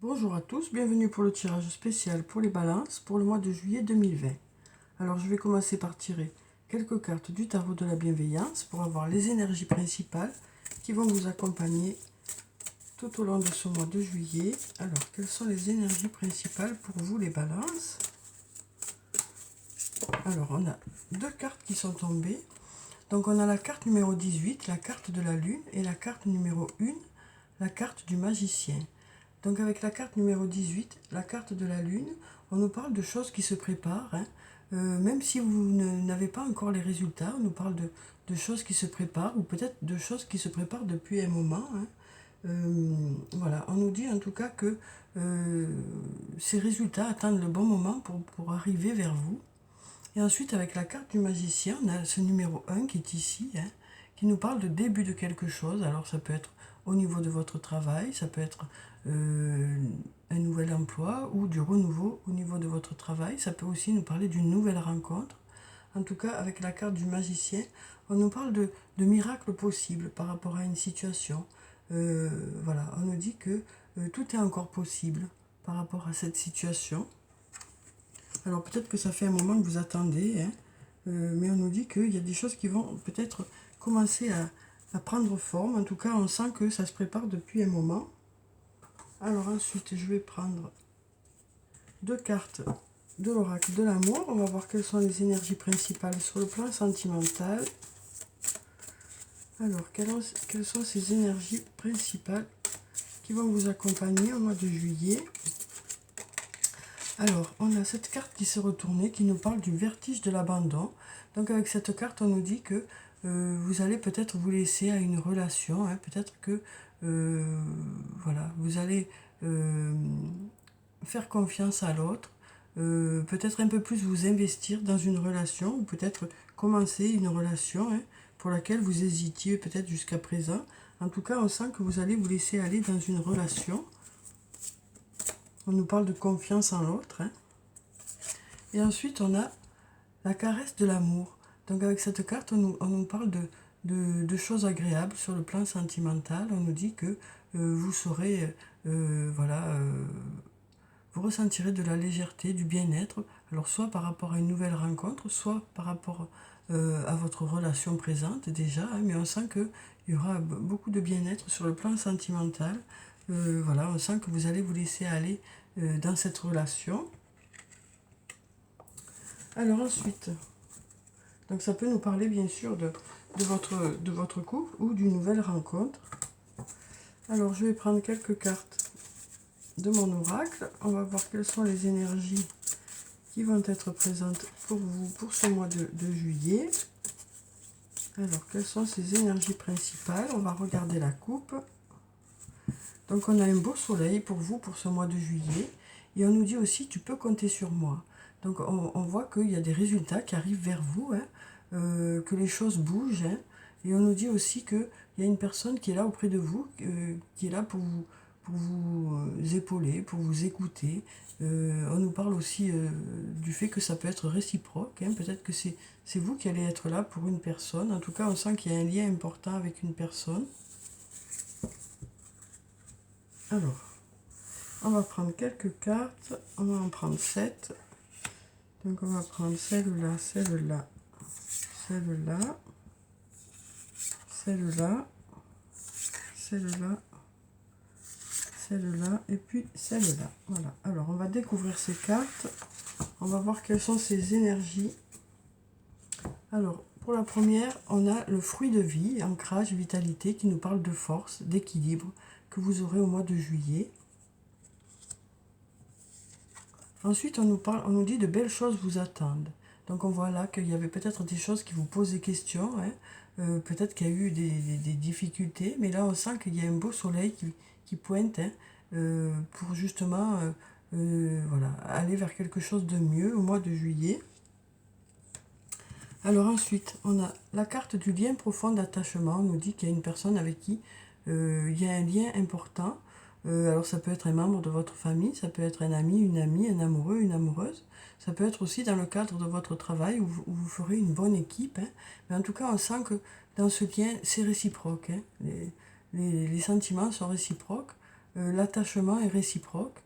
Bonjour à tous, bienvenue pour le tirage spécial pour les balances pour le mois de juillet 2020. Alors je vais commencer par tirer quelques cartes du tarot de la bienveillance pour avoir les énergies principales qui vont vous accompagner tout au long de ce mois de juillet. Alors quelles sont les énergies principales pour vous les balances? Alors on a deux cartes qui sont tombées. Donc on a la carte numéro 18, la carte de la lune, et la carte numéro 1, la carte du magicien. Donc avec la carte numéro 18, la carte de la lune, on nous parle de choses qui se préparent. Même si vous n'avez pas encore les résultats, on nous parle de choses qui se préparent, ou peut-être de choses qui se préparent depuis un moment. Voilà, on nous dit en tout cas que ces résultats attendent le bon moment pour arriver vers vous. Et ensuite, avec la carte du magicien, on a ce numéro 1 qui est ici, qui nous parle de début de quelque chose. Alors ça peut être au niveau de votre travail, ça peut être un nouvel emploi ou du renouveau au niveau de votre travail. Ça peut aussi nous parler d'une nouvelle rencontre. En tout cas, avec la carte du magicien, on nous parle de miracles possibles par rapport à une situation. Voilà, on nous dit que tout est encore possible par rapport à cette situation. Alors peut-être que ça fait un moment que vous attendez, mais on nous dit qu'il y a des choses qui vont peut-être commencer à prendre forme. En tout cas, on sent que ça se prépare depuis un moment. Alors ensuite, je vais prendre deux cartes de l'oracle de l'amour. On va voir quelles sont les énergies principales sur le plan sentimental. Alors, quelles sont ces énergies principales qui vont vous accompagner au mois de juillet? Alors, on a cette carte qui s'est retournée, qui nous parle du vertige de l'abandon. Donc avec cette carte, on nous dit que vous allez peut-être vous laisser à une relation, peut-être que voilà, vous allez faire confiance à l'autre, peut-être un peu plus vous investir dans une relation, ou peut-être commencer une relation pour laquelle vous hésitiez peut-être jusqu'à présent. En tout cas, on sent que vous allez vous laisser aller dans une relation. On nous parle de confiance en l'autre. Et ensuite, on a la caresse de l'amour. Donc avec cette carte, on nous parle de choses agréables sur le plan sentimental. On nous dit que vous saurez, voilà, vous ressentirez de la légèreté, du bien-être. Alors soit par rapport à une nouvelle rencontre, soit par rapport à votre relation présente déjà. Mais on sent qu'il y aura beaucoup de bien-être sur le plan sentimental. Voilà, on sent que vous allez vous laisser aller dans cette relation. Alors ensuite, donc ça peut nous parler bien sûr de votre couple ou d'une nouvelle rencontre. Alors je vais prendre quelques cartes de mon oracle. On va voir quelles sont les énergies qui vont être présentes pour vous pour ce mois de juillet. Alors quelles sont ces énergies principales? On va regarder la coupe. Donc on a un beau soleil pour vous pour ce mois de juillet. Et on nous dit aussi tu peux compter sur moi. Donc on voit qu'il y a des résultats qui arrivent vers vous, que les choses bougent. Et on nous dit aussi qu'il y a une personne qui est là auprès de vous, qui est là pour vous épauler, pour vous écouter. On nous parle aussi du fait que ça peut être réciproque. Peut-être que c'est vous qui allez être là pour une personne. En tout cas, on sent qu'il y a un lien important avec une personne. Alors, on va prendre quelques cartes. On va en prendre 7. Donc on va prendre celle-là, celle-là, celle-là, celle-là, celle-là, celle-là et puis celle-là. Voilà. Alors on va découvrir ces cartes. On va voir quelles sont ces énergies. Alors pour la première, on a le fruit de vie, ancrage, vitalité, qui nous parle de force, d'équilibre, que vous aurez au mois de juillet. Ensuite, on nous dit de belles choses vous attendent. Donc on voit là qu'il y avait peut-être des choses qui vous posent des questions, peut-être qu'il y a eu des difficultés, mais là on sent qu'il y a un beau soleil qui pointe pour justement voilà, aller vers quelque chose de mieux au mois de juillet. Alors ensuite, on a la carte du lien profond d'attachement. On nous dit qu'il y a une personne avec qui il y a un lien important. Alors ça peut être un membre de votre famille, ça peut être un ami, une amie, un amoureux, une amoureuse. Ça peut être aussi dans le cadre de votre travail où vous ferez une bonne équipe. Mais en tout cas, on sent que dans ce lien, c'est réciproque. Les sentiments sont réciproques. l'attachement est réciproque.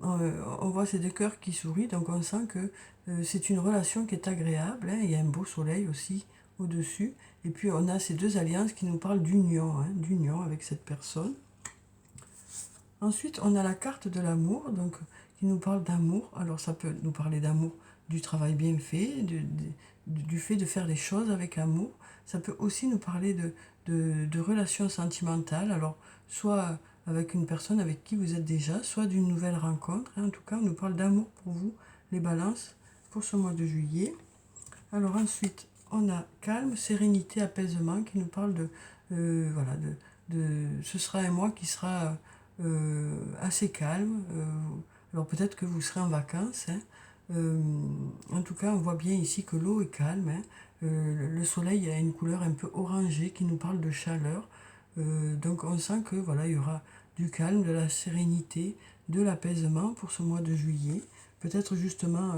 On voit ces deux cœurs qui sourient, donc on sent que c'est une relation qui est agréable, hein. Il y a un beau soleil aussi au-dessus. Et puis on a ces deux alliances qui nous parlent d'union, hein, d'union avec cette personne. Ensuite, on a la carte de l'amour, donc qui nous parle d'amour. Alors ça peut nous parler d'amour, du travail bien fait, du fait de faire les choses avec amour. Ça peut aussi nous parler de relations sentimentales, alors soit avec une personne avec qui vous êtes déjà, soit d'une nouvelle rencontre. En tout cas, on nous parle d'amour pour vous, les balances, pour ce mois de juillet. Alors ensuite, on a calme, sérénité, apaisement, qui nous parle voilà, ce sera un mois qui sera assez calme. Alors peut-être que vous serez en vacances, hein. En tout cas, on voit bien ici que l'eau est calme, hein. Le soleil a une couleur un peu orangée qui nous parle de chaleur. Donc on sent que voilà, il y aura du calme, de la sérénité, de l'apaisement pour ce mois de juillet. Peut-être justement,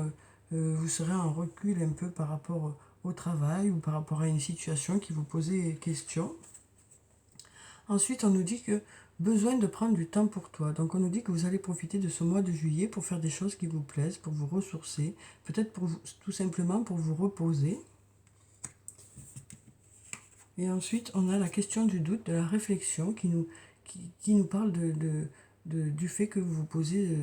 vous serez en recul un peu par rapport au travail ou par rapport à une situation qui vous posait question. Ensuite, on nous dit que besoin de prendre du temps pour toi. Donc on nous dit que vous allez profiter de ce mois de juillet pour faire des choses qui vous plaisent, pour vous ressourcer, peut-être pour tout simplement pour vous reposer. Et ensuite, on a la question du doute, de la réflexion qui nous parle du fait que vous vous posez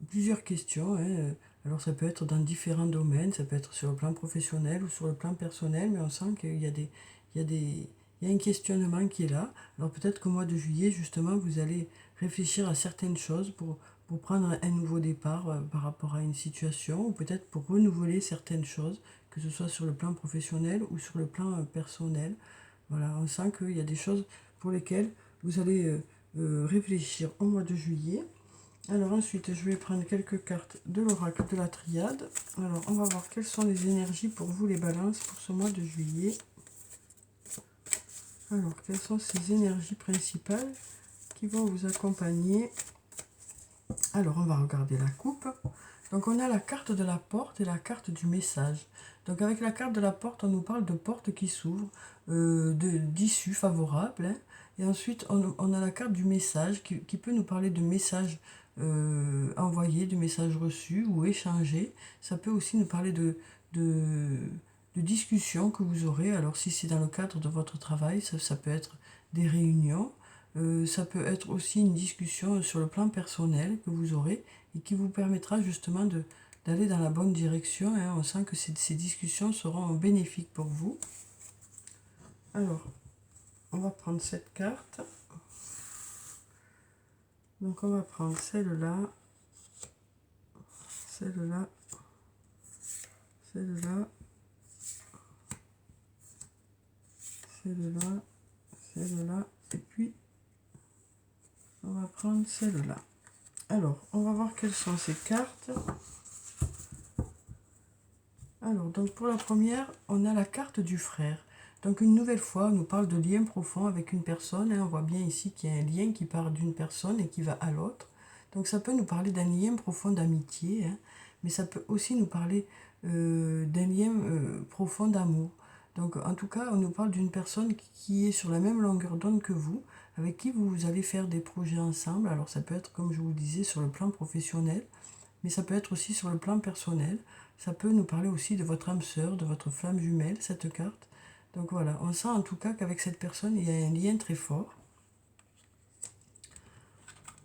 plusieurs questions, hein. Alors ça peut être dans différents domaines, ça peut être sur le plan professionnel ou sur le plan personnel, mais on sent qu'il y a il y a un questionnement qui est là. Alors peut-être qu'au mois de juillet, justement, vous allez réfléchir à certaines choses pour prendre un nouveau départ par rapport à une situation, ou peut-être pour renouveler certaines choses, que ce soit sur le plan professionnel ou sur le plan personnel. Voilà, on sent qu'il y a des choses pour lesquelles vous allez réfléchir au mois de juillet. Alors ensuite, je vais prendre quelques cartes de l'oracle de la triade. Alors, on va voir quelles sont les énergies pour vous, les balances, pour ce mois de juillet. Alors, quelles sont ces énergies principales qui vont vous accompagner? Alors, on va regarder la coupe. Donc, on a la carte de la porte et la carte du message. Donc, avec la carte de la porte, on nous parle de portes qui s'ouvrent, d'issues favorables, hein. Et ensuite, on a la carte du message qui peut nous parler de messages envoyés, de messages reçus ou échangés. Ça peut aussi nous parler de discussions que vous aurez. Alors, si c'est dans le cadre de votre travail, ça peut être des réunions. Ça peut être aussi une discussion sur le plan personnel que vous aurez et qui vous permettra justement d'aller dans la bonne direction, hein. On sent que ces discussions seront bénéfiques pour vous. Alors, on va prendre cette carte. Donc on va prendre celle-là, celle-là, celle-là, celle-là, celle-là, et puis on va prendre celle-là. Alors, on va voir quelles sont ces cartes. Alors, donc pour la première, on a la carte du frère. Donc une nouvelle fois, on nous parle de lien profond avec une personne, hein. On voit bien ici qu'il y a un lien qui part d'une personne et qui va à l'autre. Donc ça peut nous parler d'un lien profond d'amitié, hein, mais ça peut aussi nous parler d'un lien profond d'amour. Donc en tout cas, on nous parle d'une personne qui est sur la même longueur d'onde que vous, avec qui vous allez faire des projets ensemble. Alors ça peut être, comme je vous le disais, sur le plan professionnel, mais ça peut être aussi sur le plan personnel. Ça peut nous parler aussi de votre âme sœur, de votre flamme jumelle, cette carte. Donc voilà, on sent en tout cas qu'avec cette personne, il y a un lien très fort.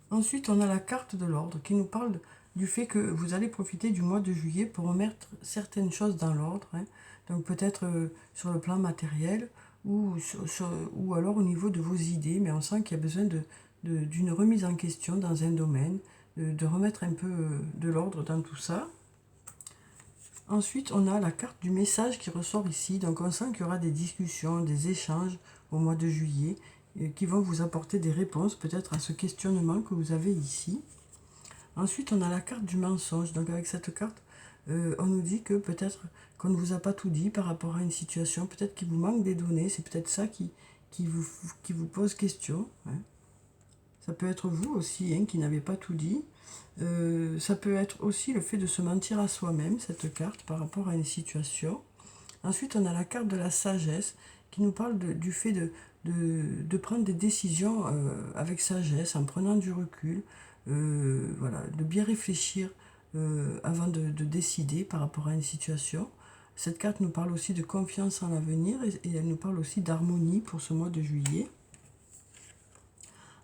Ensuite, on a la carte de l'ordre qui nous parle du fait que vous allez profiter du mois de juillet pour remettre certaines choses dans l'ordre, hein. Donc peut-être sur le plan matériel ou alors au niveau de vos idées, mais on sent qu'il y a besoin d'une remise en question dans un domaine, de remettre un peu de l'ordre dans tout ça. Ensuite, on a la carte du message qui ressort ici. Donc on sent qu'il y aura des discussions, des échanges au mois de juillet qui vont vous apporter des réponses peut-être à ce questionnement que vous avez ici. Ensuite, on a la carte du mensonge. Donc avec cette carte, on nous dit que peut-être qu'on ne vous a pas tout dit par rapport à une situation, peut-être qu'il vous manque des données, c'est peut-être ça qui vous pose question, hein. Ça peut être vous aussi, hein, qui n'avez pas tout dit. Ça peut être aussi le fait de se mentir à soi-même, cette carte, par rapport à une situation. Ensuite, on a la carte de la sagesse qui nous parle du fait de prendre des décisions avec sagesse, en prenant du recul, voilà, de bien réfléchir avant de décider par rapport à une situation. Cette carte nous parle aussi de confiance en l'avenir et elle nous parle aussi d'harmonie pour ce mois de juillet.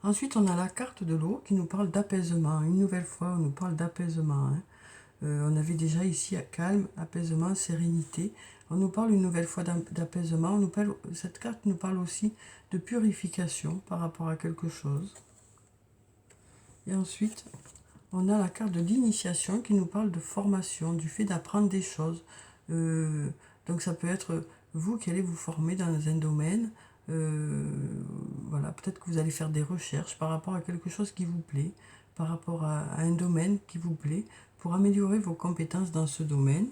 Ensuite, on a la carte de l'eau qui nous parle d'apaisement. Une nouvelle fois, on nous parle d'apaisement. On avait déjà ici calme, apaisement, sérénité. On nous parle une nouvelle fois d'apaisement. Cette carte nous parle aussi de purification par rapport à quelque chose. Et ensuite, on a la carte de l'initiation qui nous parle de formation, du fait d'apprendre des choses. Donc ça peut être vous qui allez vous former dans un domaine. Voilà, peut-être que vous allez faire des recherches par rapport à quelque chose qui vous plaît, par rapport à un domaine qui vous plaît, pour améliorer vos compétences dans ce domaine.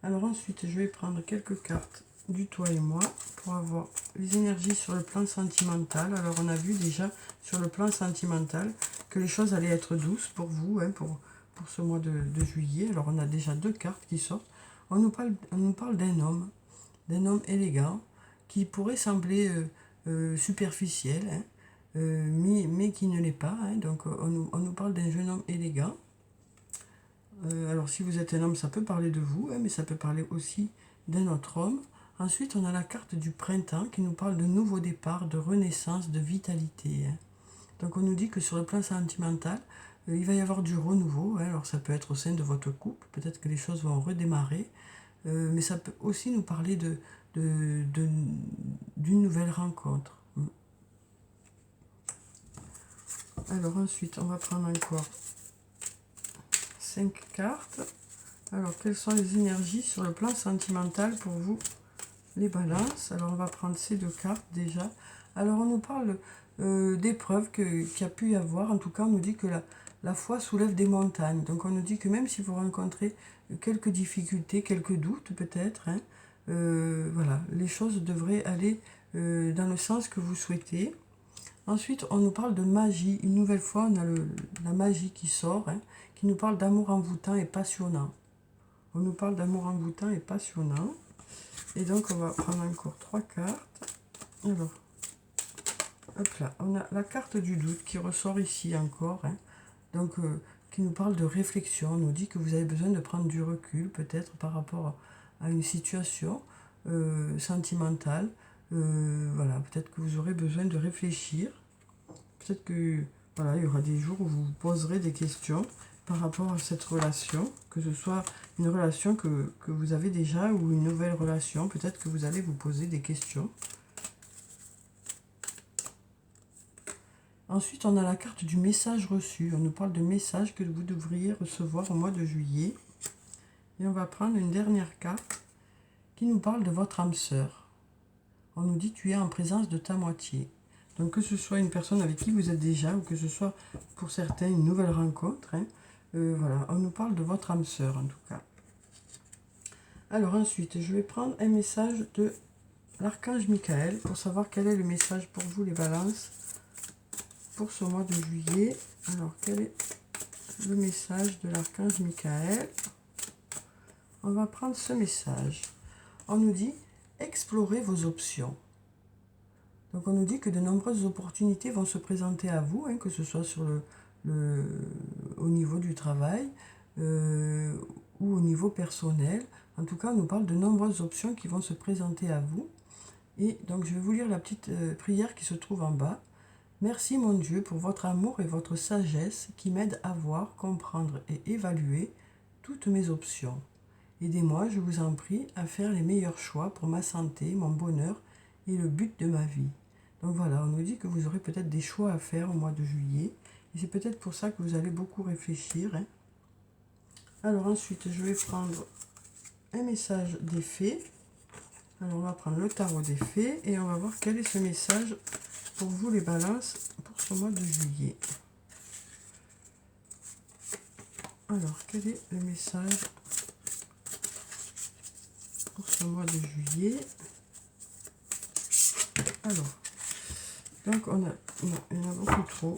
Alors ensuite, je vais prendre quelques cartes du toi et moi pour avoir les énergies sur le plan sentimental. Alors on a vu déjà sur le plan sentimental que les choses allaient être douces pour vous, pour ce mois de juillet. Alors on a déjà 2 cartes qui sortent. On nous parle d'un homme élégant qui pourrait sembler superficiel, mais qui ne l'est pas. Donc on nous parle d'un jeune homme élégant. Alors si vous êtes un homme, ça peut parler de vous, mais ça peut parler aussi d'un autre homme. Ensuite, on a la carte du printemps qui nous parle de nouveau départ, de renaissance, de vitalité. Donc on nous dit que sur le plan sentimental, il va y avoir du renouveau. Alors ça peut être au sein de votre couple, peut-être que les choses vont redémarrer. Mais ça peut aussi nous parler d'une nouvelle rencontre. Alors ensuite, on va prendre encore 5 cartes. Alors, quelles sont les énergies sur le plan sentimental pour vous, les balances? Alors, on va prendre ces 2 cartes déjà. Alors, on nous parle d'épreuves qu'il y a pu y avoir. En tout cas, on nous dit que la foi soulève des montagnes. Donc, on nous dit que même si vous rencontrez quelques difficultés, quelques doutes peut-être, voilà, les choses devraient aller dans le sens que vous souhaitez. Ensuite, on nous parle de magie. Une nouvelle fois, on a la magie qui sort, qui nous parle d'amour envoûtant et passionnant. On nous parle d'amour envoûtant et passionnant. Et donc, on va prendre encore 3 cartes. Alors, hop là, on a la carte du doute qui ressort ici encore. Donc, qui nous parle de réflexion. On nous dit que vous avez besoin de prendre du recul, peut-être par rapport à une situation sentimentale. Voilà, peut-être que vous aurez besoin de réfléchir. Peut-être que voilà, il y aura des jours où vous vous poserez des questions par rapport à cette relation, que ce soit une relation que vous avez déjà ou une nouvelle relation. Peut-être que vous allez vous poser des questions. Ensuite, on a la carte du message reçu. On nous parle de messages que vous devriez recevoir au mois de juillet. Et on va prendre une dernière carte qui nous parle de votre âme sœur. On nous dit tu es en présence de ta moitié. Donc que ce soit une personne avec qui vous êtes déjà ou que ce soit pour certains une nouvelle rencontre, voilà, on nous parle de votre âme sœur en tout cas. Alors ensuite, je vais prendre un message de l'archange Michael pour savoir quel est le message pour vous les balances pour ce mois de juillet. Alors quel est le message de l'archange Michael? On va prendre ce message. On nous dit explorez vos options. Donc on nous dit que de nombreuses opportunités vont se présenter à vous, que ce soit sur au niveau du travail ou au niveau personnel. En tout cas, on nous parle de nombreuses options qui vont se présenter à vous. Et donc je vais vous lire la petite prière qui se trouve en bas. Merci mon Dieu pour votre amour et votre sagesse qui m'aident à voir, comprendre et évaluer toutes mes options. Aidez-moi, je vous en prie, à faire les meilleurs choix pour ma santé, mon bonheur et le but de ma vie. Donc voilà, on nous dit que vous aurez peut-être des choix à faire au mois de juillet. Et c'est peut-être pour ça que vous allez beaucoup réfléchir. Alors ensuite, je vais prendre un message des fées. Alors on va prendre le tarot des fées et on va voir quel est ce message pour vous les balances pour ce mois de juillet. Alors, quel est le message pour ce mois de juillet? Alors, donc on a, non, il y en a beaucoup trop.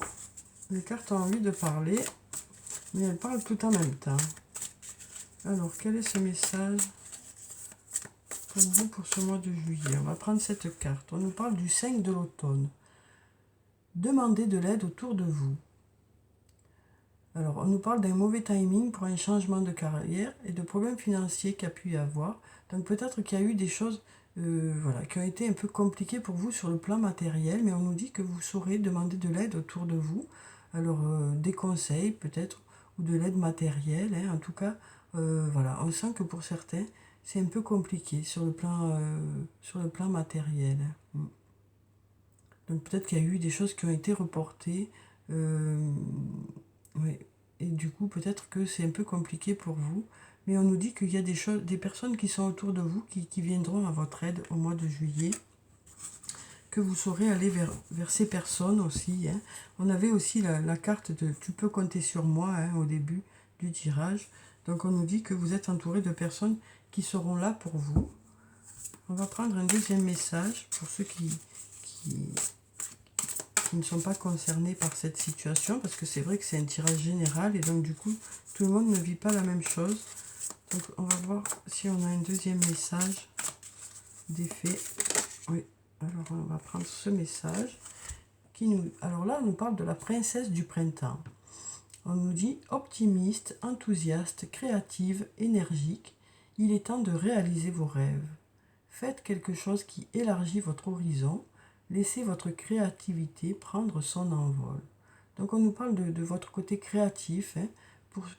Les cartes ont envie de parler, mais elles parlent tout en même temps. Alors, quel est ce message pour vous pour ce mois de juillet. On va prendre cette carte. On nous parle du 5 de l'automne. Demandez de l'aide autour de vous. Alors, on nous parle d'un mauvais timing pour un changement de carrière et de problèmes financiers qu'il y a pu y avoir. Donc, peut-être qu'il y a eu des choses voilà, qui ont été un peu compliquées pour vous sur le plan matériel, mais on nous dit que vous saurez demander de l'aide autour de vous. Alors, des conseils peut-être, ou de l'aide matérielle. Hein. En tout cas, voilà, on sent que pour certains, c'est un peu compliqué sur le plan matériel. Hein. Donc, peut-être qu'il y a eu des choses qui ont été reportées. Oui. Et du coup, peut-être que c'est un peu compliqué pour vous. Mais on nous dit qu'il y a des personnes qui sont autour de vous qui viendront à votre aide au mois de juillet. Que vous saurez aller vers ces personnes aussi. Hein. On avait aussi la carte de « Tu peux compter sur moi hein, » au début du tirage. Donc on nous dit que vous êtes entouré de personnes qui seront là pour vous. On va prendre un deuxième message pour ceux qui ne sont pas concernés par cette situation, parce que c'est vrai que c'est un tirage général et donc du coup tout le monde ne vit pas la même chose. Donc on va voir si on a un deuxième message d'effet. Oui, alors on va prendre ce message qui nous... Alors là on nous parle de la princesse du printemps. On nous dit optimiste, enthousiaste, créative, énergique, il est temps de réaliser vos rêves. Faites quelque chose qui élargit votre horizon. Laissez votre créativité prendre son envol. Donc on nous parle de votre côté créatif. Hein.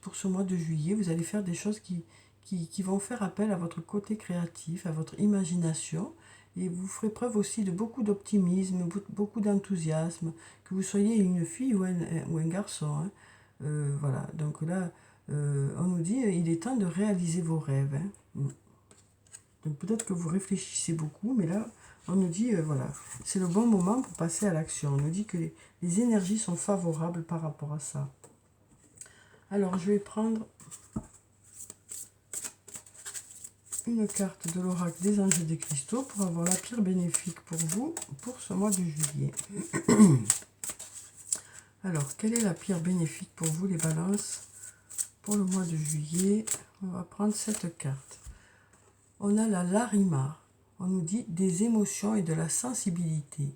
Pour ce mois de juillet, vous allez faire des choses qui vont faire appel à votre côté créatif, à votre imagination. Et vous ferez preuve aussi de beaucoup d'optimisme, beaucoup d'enthousiasme, que vous soyez une fille ou un garçon. Hein. Voilà, donc là, on nous dit il est temps de réaliser vos rêves. Hein. Donc peut-être que vous réfléchissez beaucoup, mais là, on nous dit, voilà, c'est le bon moment pour passer à l'action. On nous dit que les énergies sont favorables par rapport à ça. Alors, je vais prendre une carte de l'oracle des anges et des cristaux pour avoir la pierre bénéfique pour vous pour ce mois de juillet. Alors, quelle est la pierre bénéfique pour vous, les balances, pour le mois de juillet? On va prendre cette carte. On a la Larimar. On nous dit des émotions et de la sensibilité.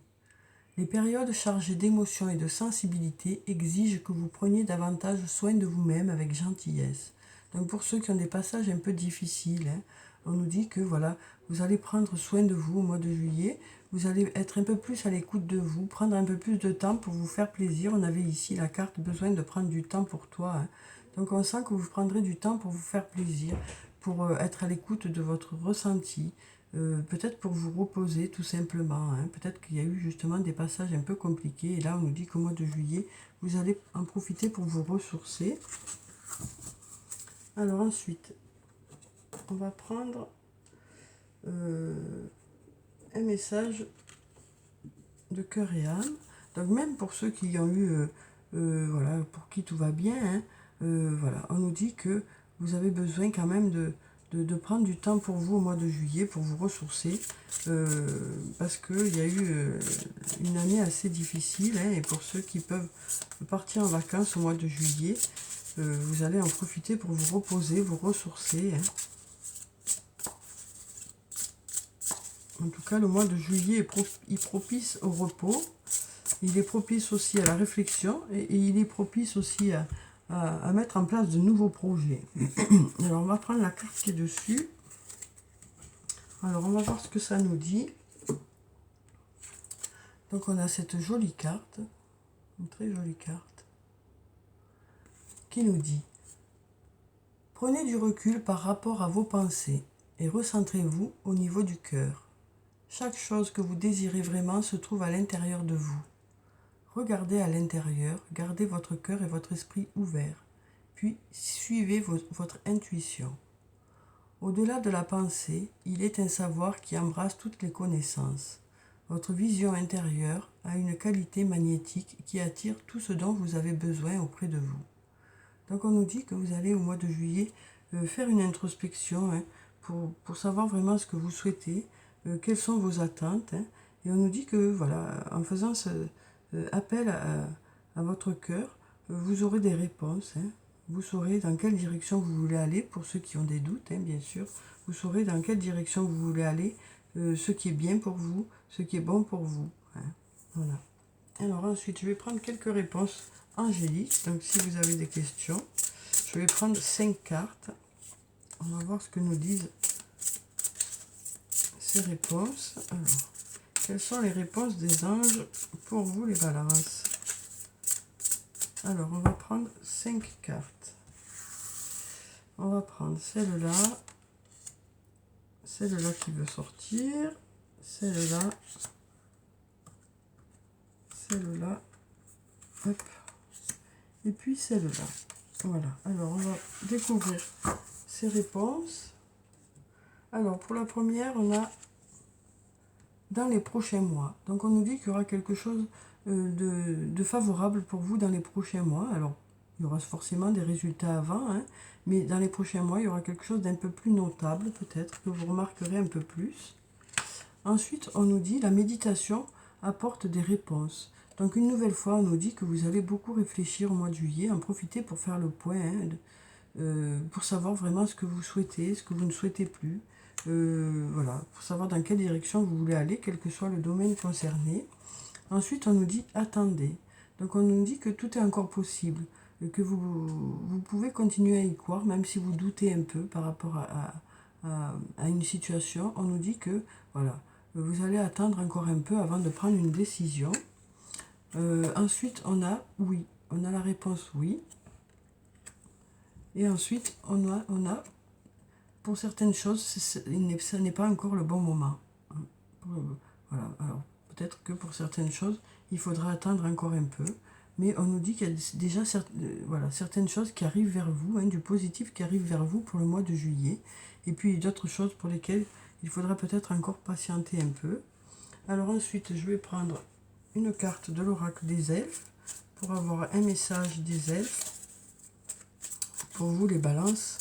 Les périodes chargées d'émotions et de sensibilité exigent que vous preniez davantage soin de vous-même avec gentillesse. Donc pour ceux qui ont des passages un peu difficiles, hein, on nous dit que voilà, vous allez prendre soin de vous au mois de juillet, vous allez être un peu plus à l'écoute de vous, prendre un peu plus de temps pour vous faire plaisir. On avait ici la carte besoin de prendre du temps pour toi. Hein. Donc on sent que vous prendrez du temps pour vous faire plaisir, pour être à l'écoute de votre ressenti, peut-être pour vous reposer tout simplement. Hein. Peut-être qu'il y a eu justement des passages un peu compliqués. Et là, on nous dit qu'au mois de juillet, vous allez en profiter pour vous ressourcer. Alors ensuite, on va prendre un message de cœur et âme. Donc même pour ceux qui ont eu, voilà, pour qui tout va bien, hein, voilà, on nous dit que vous avez besoin quand même de prendre du temps pour vous au mois de juillet, pour vous ressourcer, parce qu'il y a eu une année assez difficile, hein, et pour ceux qui peuvent partir en vacances au mois de juillet, vous allez en profiter pour vous reposer, vous ressourcer. Hein. En tout cas, le mois de juillet est propice au repos, il est propice aussi à la réflexion, et il est propice aussi à mettre en place de nouveaux projets. Alors on va prendre la carte qui est dessus. Alors on va voir ce que ça nous dit. Donc on a cette jolie carte, une très jolie carte, qui nous dit: prenez du recul par rapport à vos pensées et recentrez-vous au niveau du cœur. Chaque chose que vous désirez vraiment se trouve à l'intérieur de vous. Regardez à l'intérieur, gardez votre cœur et votre esprit ouverts, puis suivez votre intuition. Au-delà de la pensée, il est un savoir qui embrasse toutes les connaissances. Votre vision intérieure a une qualité magnétique qui attire tout ce dont vous avez besoin auprès de vous. Donc on nous dit que vous allez au mois de juillet faire une introspection, hein, pour savoir vraiment ce que vous souhaitez, quelles sont vos attentes. Hein, et on nous dit que voilà, en faisant appel à votre cœur, vous aurez des réponses. Hein, vous saurez dans quelle direction vous voulez aller, pour ceux qui ont des doutes, hein, bien sûr. Vous saurez dans quelle direction vous voulez aller, ce qui est bien pour vous, ce qui est bon pour vous. Hein. Voilà. Alors ensuite, je vais prendre quelques réponses angéliques. Donc si vous avez des questions, je vais prendre 5 cartes. On va voir ce que nous disent ces réponses. Alors, quelles sont les réponses des anges pour vous, les balances? Alors, on va prendre 5 cartes. On va prendre celle-là qui veut sortir, celle-là, celle-là, hop, et puis celle-là. Voilà, alors on va découvrir ces réponses. Alors, pour la première, on a dans les prochains mois. Donc, on nous dit qu'il y aura quelque chose de favorable pour vous dans les prochains mois. Alors, il y aura forcément des résultats avant, hein, mais dans les prochains mois, il y aura quelque chose d'un peu plus notable, peut-être, que vous remarquerez un peu plus. Ensuite, on nous dit la méditation apporte des réponses. Donc, une nouvelle fois, on nous dit que vous allez beaucoup réfléchir au mois de juillet, en profiter pour faire le point, hein, pour savoir vraiment ce que vous souhaitez, ce que vous ne souhaitez plus. Voilà, pour savoir dans quelle direction vous voulez aller, quel que soit le domaine concerné. Ensuite, on nous dit attendez. Donc, on nous dit que tout est encore possible, que vous pouvez continuer à y croire, même si vous doutez un peu par rapport à une situation. On nous dit que voilà, vous allez attendre encore un peu avant de prendre une décision. Ensuite, on a oui. On a la réponse oui. Et ensuite, on a pour certaines choses, ce n'est pas encore le bon moment. Voilà, alors peut-être que pour certaines choses, il faudra attendre encore un peu. Mais on nous dit qu'il y a déjà certaines choses qui arrivent vers vous, hein, du positif qui arrive vers vous pour le mois de juillet. Et puis d'autres choses pour lesquelles il faudra peut-être encore patienter un peu. Alors ensuite, je vais prendre une carte de l'oracle des elfes pour avoir un message des elfes pour vous, les balances,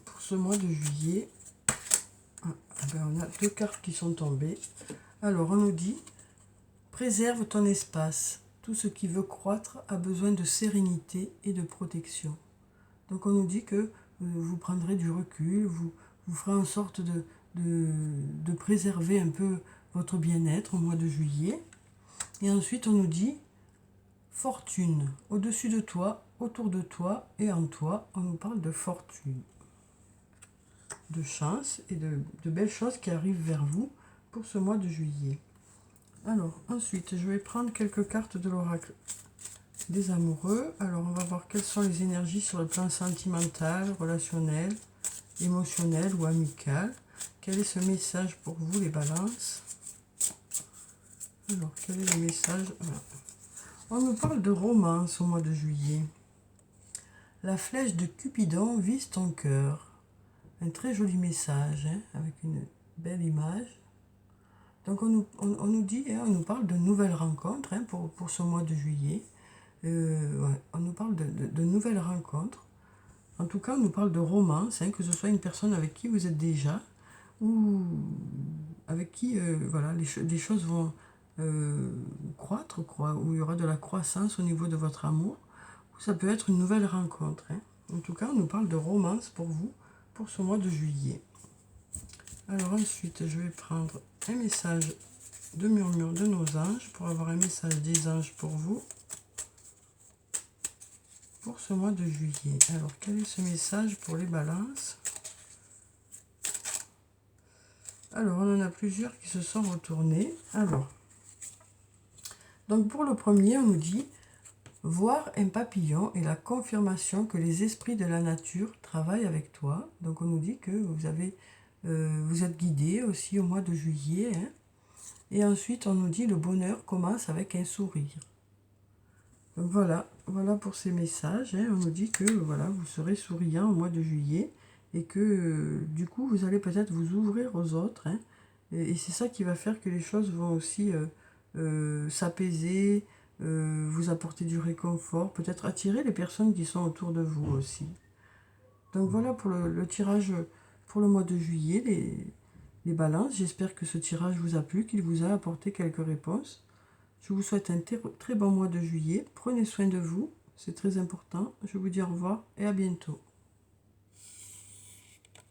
pour ce mois de juillet. On a 2 cartes qui sont tombées. Alors, on nous dit préserve ton espace. Tout ce qui veut croître a besoin de sérénité et de protection. Donc, on nous dit que vous prendrez du recul, vous ferez en sorte de préserver un peu votre bien-être au mois de juillet. Et ensuite, on nous dit fortune. Au-dessus de toi, autour de toi et en toi, on nous parle de fortune, de chance et de belles choses qui arrivent vers vous pour ce mois de juillet. Alors, ensuite, je vais prendre quelques cartes de l'oracle des amoureux. Alors, on va voir quelles sont les énergies sur le plan sentimental, relationnel, émotionnel ou amical. Quel est ce message pour vous, les balances? Alors, quel est le message? On nous parle de romance au mois de juillet. La flèche de Cupidon vise ton cœur. Un très joli message, hein, avec une belle image. Donc on nous dit, hein, on nous parle de nouvelles rencontres, hein, pour ce mois de juillet. Ouais, on nous parle de nouvelles rencontres. En tout cas, on nous parle de romance, hein, que ce soit une personne avec qui vous êtes déjà, ou avec qui voilà, les choses vont croître, où il y aura de la croissance au niveau de votre amour, ou ça peut être une nouvelle rencontre. Hein. En tout cas, on nous parle de romance pour vous, pour ce mois de juillet. Alors ensuite, je vais prendre un message de murmure de nos anges pour avoir un message des anges pour vous pour ce mois de juillet. Alors, quel est ce message pour les balances? Alors, on en a plusieurs qui se sont retournés. Alors, donc pour le premier, on nous dit voir un papillon est la confirmation que les esprits de la nature travaillent avec toi. Donc, on nous dit que vous êtes guidé aussi au mois de juillet. Hein. Et ensuite, on nous dit le bonheur commence avec un sourire. Donc voilà pour ces messages. Hein. On nous dit que voilà, vous serez souriant au mois de juillet et que du coup, vous allez peut-être vous ouvrir aux autres. Hein. Et c'est ça qui va faire que les choses vont aussi s'apaiser, vous apporter du réconfort, peut-être attirer les personnes qui sont autour de vous aussi. Donc voilà pour le tirage pour le mois de juillet, les balances. J'espère que ce tirage vous a plu, qu'il vous a apporté quelques réponses. Je vous souhaite un très bon mois de juillet. Prenez soin de vous. C'est très important. Je vous dis au revoir et à bientôt.